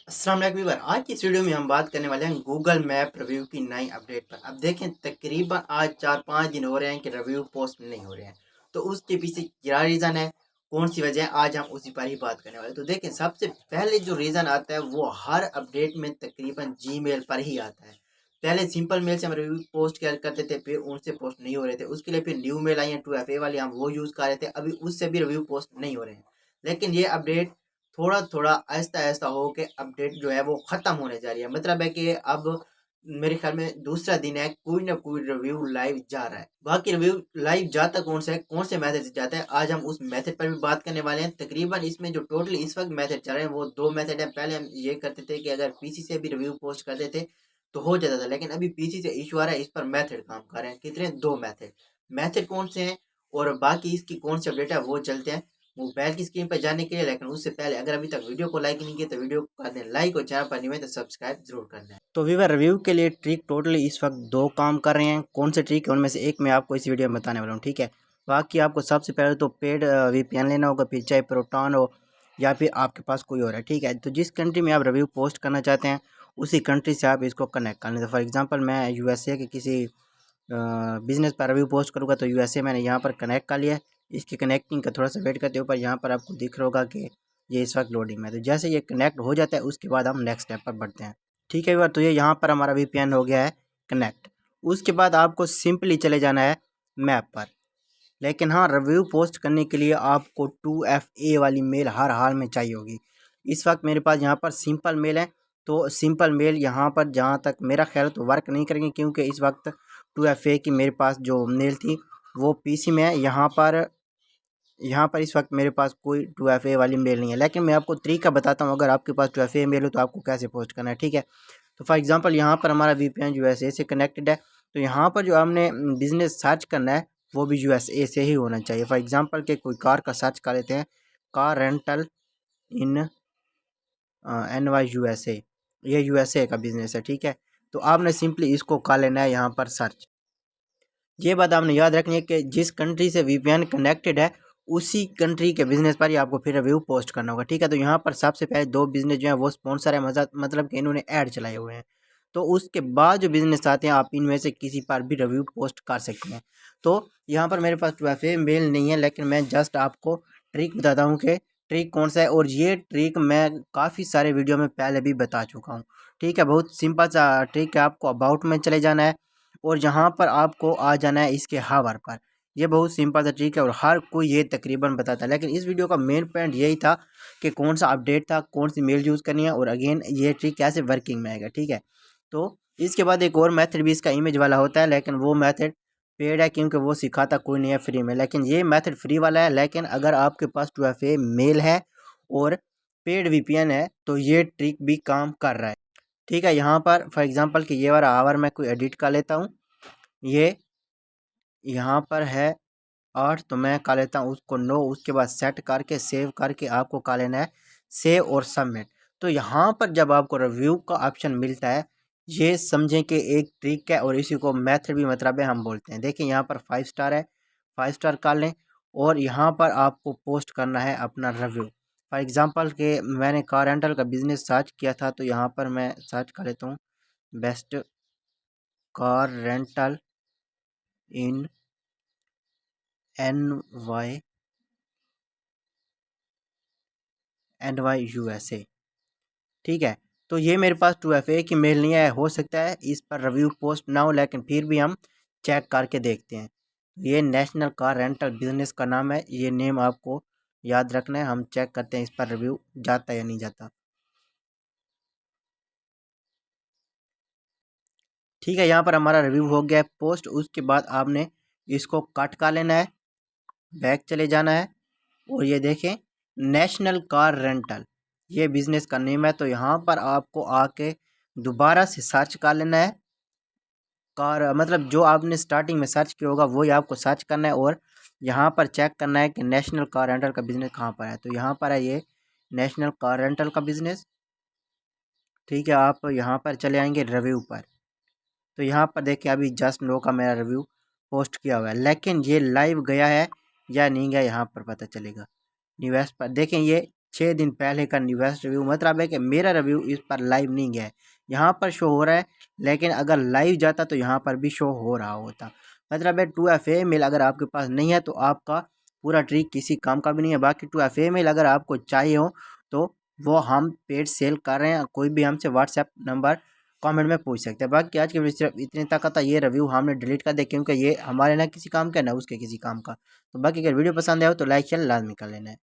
अस्सलाम वालेकुम व्यूअर। आज की इस वीडियो में हम बात करने वाले हैं गूगल मैप रिव्यू की नई अपडेट पर। अब देखें, तकरीबन आज 4-5 दिन हो रहे हैं कि रिव्यू पोस्ट नहीं हो रहे हैं। तो उसके पीछे क्या रीज़न है, कौन सी वजह है, आज हम उसी पर ही बात करने वाले हैं। तो देखें, सबसे पहले जो रीज़न आता है वो हर अपडेट में तकरीबन जीमेल पर ही आता है। पहले सिंपल मेल से हम रिव्यू पोस्ट किया करते थे, फिर उनसे पोस्ट नहीं हो रहे थे। उसके लिए फिर न्यू मेल आई है 2FA वाली, हम वो यूज़ कर रहे थे। अभी उससे भी रिव्यू पोस्ट नहीं हो रहे हैं। लेकिन ये अपडेट थोड़ा-थोड़ा, आहिस्ता-आहिस्ता हो के अपडेट जो है वो ख़त्म होने जा रही है। मतलब है कि अब मेरे ख़्याल में दूसरा दिन है, कोई ना कोई रिव्यू लाइव जा रहा है। बाकी रिव्यू लाइव जाता कौन सा है, कौन से मेथड से जाता है, आज हम उस मेथड पर भी बात करने वाले हैं। तकरीबन इसमें जो टोटल इस वक़्त मेथड चल रहे हैं वो 2 मेथड हैं। पहले हम ये करते थे कि अगर पीसी से भी रिव्यू पोस्ट करते थे तो हो जाता था, लेकिन अभी पीसी से इश्यू आ रहा है, इस पर मेथड काम कर रहे हैं। कितने? 2 मेथड। मेथड कौन से हैं और बाकी इसकी कौन सी अपडेट है वो चलते हैं मोबाइल की स्क्रीन पर जाने के लिए। लेकिन उससे पहले अगर अभी तक वीडियो को लाइक नहीं किया तो वीडियो को कर दें लाइक, और चैनल पर नहीं है तो सब्सक्राइब जरूर करना है। तो व्यूअर, रिव्यू के लिए ट्रिक टोटली इस वक्त 2 काम कर रहे हैं। कौन से ट्रिक है उनमें से एक मैं आपको इस वीडियो में बताने वाला हूँ, ठीक है। बाकी आपको सबसे पहले तो पेड VPN लेना होगा, फिर चाहे प्रोटॉन हो या फिर आपके पास कोई और है, ठीक है। तो जिस कंट्री में आप रिव्यू पोस्ट करना चाहते हैं उसी कंट्री से आप इसको कनेक्ट कर लें। तो फॉर एग्जाम्पल मैं USA के किसी बिजनेस पर रिव्यू पोस्ट करूँगा तो USA मैंने यहाँ पर कनेक्ट कर लिया है। इसकी कनेक्टिंग का थोड़ा सा वेट करते ऊपर यहाँ पर आपको दिख रहा होगा कि ये इस वक्त लोडिंग में है। तो जैसे ये कनेक्ट हो जाता है उसके बाद हम नेक्स्ट स्टेप पर बढ़ते हैं, ठीक है व्यूअर। तो ये यहाँ पर हमारा VPN हो गया है कनेक्ट। उसके बाद आपको सिंपली चले जाना है मैप पर। लेकिन हाँ, रिव्यू पोस्ट करने के लिए आपको 2FA वाली मेल हर हाल में चाहिए होगी। इस वक्त मेरे पास यहाँ पर सिंपल मेल है, तो सिंपल मेल यहाँ पर जहाँ तक मेरा ख्याल तो वर्क नहीं करेंगे, क्योंकि इस वक्त 2FA की मेरे पास जो मेल थी वो PC में है। यहाँ पर इस वक्त मेरे पास कोई 2FA वाली मेल नहीं है। लेकिन मैं आपको तरीका बताता हूँ, अगर आपके पास 2FA मेल हो तो आपको कैसे पोस्ट करना है, ठीक है। तो फॉर एग्जांपल यहाँ पर हमारा VPN USA से कनेक्टेड है, तो यहाँ पर जो हमने बिज़नेस सर्च करना है वो भी USA से ही होना चाहिए। फॉर एग्जांपल के कोई कार का सर्च कर लेते हैं, कार रेंटल इन NY USA, ये USA का बिज़नेस है, ठीक है। तो आपने सिंपली इसको कर लेना है यहाँ पर सर्च। ये बात आपने याद रखनी है कि जिस कंट्री से VPN कनेक्टेड है उसी कंट्री के बिज़नेस पर ही आपको फिर रिव्यू पोस्ट करना होगा, ठीक है। तो यहाँ पर सबसे पहले 2 बिज़नेस जो हैं वो स्पॉन्सर है, मतलब कि इन्होंने ऐड चलाए हुए हैं। तो उसके बाद जो बिज़नेस आते हैं आप इनमें से किसी पर भी रिव्यू पोस्ट कर सकते हैं। तो यहाँ पर मेरे पास 2FA मेल नहीं है, लेकिन मैं जस्ट आपको ट्रिक बताता हूँ कि ट्रिक कौन सा है, और ये ट्रिक मैं काफ़ी सारे वीडियो में पहले भी बता चुका हूँ, ठीक है। बहुत सिंपल सा ट्रिक है, आपको अबाउट में चले जाना है और यहाँ पर आपको आ जाना है इसके हावर पर। ये बहुत सिंपल सा ट्रिक है और हर कोई ये तकरीबन बताता है, लेकिन इस वीडियो का मेन पॉइंट यही था कि कौन सा अपडेट था, कौन सी मेल यूज़ करनी है और अगेन ये ट्रिक कैसे वर्किंग में आएगा, ठीक है। तो इसके बाद एक और मेथड भी इसका इमेज वाला होता है, लेकिन वो मेथड पेड है क्योंकि वो सिखाता कोई नहीं है फ्री में। लेकिन ये मेथड फ्री वाला है, लेकिन अगर आपके पास 2FA मेल है और पेड VPN है तो ये ट्रिक भी काम कर रहा है, ठीक है। यहाँ पर फॉर एग्जांपल कि ये वाला आवर मैं कोई एडिट कर लेता हूँ, ये यहाँ पर है 8 तो मैं कर लेता हूँ उसको 9। उसके बाद सेट करके सेव करके आपको कर लेना है सेव और सबमिट। तो यहाँ पर जब आपको रिव्यू का ऑप्शन मिलता है, ये समझें कि एक ट्रिक है और इसी को मेथड भी मतलब है हम बोलते हैं। देखिए यहाँ पर 5 स्टार है, 5 स्टार कर लें और यहाँ पर आपको पोस्ट करना है अपना रिव्यू। फॉर एग्जांपल कि मैंने कार रेंटल का बिज़नेस सर्च किया था, तो यहाँ पर मैं सर्च कर लेता हूँ बेस्ट कार रेंटल इन NY USA, ठीक है। तो ये मेरे पास 2FA की मेल नहीं है, हो सकता है इस पर रिव्यू पोस्ट ना हो, लेकिन फिर भी हम चेक करके देखते हैं। ये नेशनल कार रेंटल बिजनेस का नाम है, ये नेम आपको याद रखना है। हम चेक करते हैं इस पर रिव्यू जाता है या नहीं जाता, ठीक है। यहाँ पर हमारा रिव्यू हो गया है पोस्ट। उसके बाद आपने इसको कट कर लेना है, बैक चले जाना है और ये देखें नेशनल कार रेंटल ये बिज़नेस का नेम है। तो यहाँ पर आपको आके दोबारा से सर्च कर लेना है कार, मतलब जो आपने स्टार्टिंग में सर्च किया होगा वही आपको सर्च करना है और यहाँ पर चेक करना है कि नेशनल कार रेंटल का बिज़नेस कहाँ पर है। तो यहाँ पर है ये नेशनल कार रेंटल का बिज़नेस, ठीक है। आप यहाँ पर चले आएंगे रिव्यू पर, तो यहाँ पर देखिए अभी जस्ट नो का मेरा रिव्यू पोस्ट किया हुआ है, लेकिन ये लाइव गया है या नहीं गया यहाँ पर पता चलेगा। न्यूज़ पर देखें ये 6 दिन पहले का न्यूएस्ट रिव्यू, मतलब है कि मेरा रिव्यू इस पर लाइव नहीं गया है। यहाँ पर शो हो रहा है, लेकिन अगर लाइव जाता तो यहाँ पर भी शो हो रहा होता। मतलब है 2FA मेल अगर आपके पास नहीं है तो आपका पूरा ट्रिक किसी काम का भी नहीं है। बाकी 2FA मेल अगर आपको चाहिए हो तो वो हम पेड सेल कर रहे हैं, कोई भी हमसे व्हाट्सएप नंबर कमेंट में पूछ सकते हैं। बाकी आज के वीडियो सिर्फ इतनी तक था। ये रिव्यू हमने डिलीट कर दिया क्योंकि ये हमारे ना किसी काम का ना उसके किसी काम का। तो बाकी अगर वीडियो पसंद आए हो तो लाइक शेयर लाजमी कर लेना है।